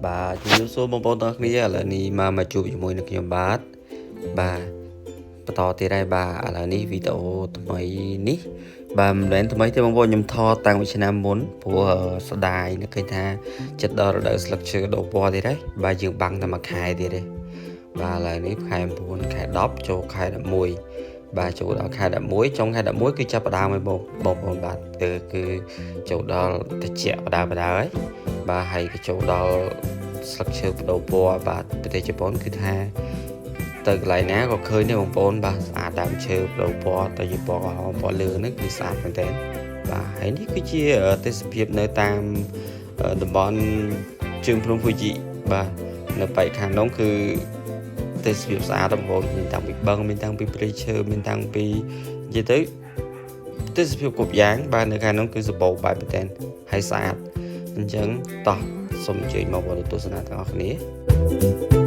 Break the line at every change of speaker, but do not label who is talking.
បាទជំរាបសួរបងប្អូនទាំងគ្នាឥឡូវនេះមកជួបជាមួយនឹងខ្ញុំបាទបន្តទៀតហើយបាទឥឡូវនេះវីដេអូថ្មីនេះបាទមិនមែនថ្មីទេបងប្អូនខ្ញុំថតតាំងពីឆ្នាំមុនព្រោះស្ដាយនឹកឃើញថាចិត្តដល់រដូវស្លឹកឈើដុះពណ៌ទៀតហើយបាទយើងបាំងតែមួយខែទៀតទេបាទឥឡូវនេះខែ9ខែ10ចូលខែ11បាទចូលដល់ខែ11ចុងខែ11គឺចាប់ផ្ដើមហើយបងប្អូនបាទគឺចូលដល់ត្រជាក់ផ្ដើមហើយបាទហើយក៏ចូលដល់ស្លឹកឈើបដូរពណ៌បាទប្រទេសជប៉ុនគឺថាទៅកន្លែងណាក៏ឃើញដែរបងប្អូនបាទស្អាតដើមឈើបដូរពណ៌ទៅជាពណ៌ក្រហមពណ៌លឿងហ្នឹងគឺស្អាតមែនទែនបាទហើយនេះគឺជាទេសភាពនៅតាមតំបន់ជើងភ្នំហ្វូជីបាទនៅបរិខាងនោះគឺទេសភាពស្អាតបងប្អូនមានតាំងពីបឹងមានតាំងពីព្រៃឈើមានតាំងពីនិយាយទៅទេសភាពគ្រប់យ៉ាងបាទនៅខាងនោះគឺសម្បូរបែបមែនទែនហើយស្អាតអញ្ចឹងតោះសូមអញ្ជើញមកទស្សនាទាំងអស់គ្នា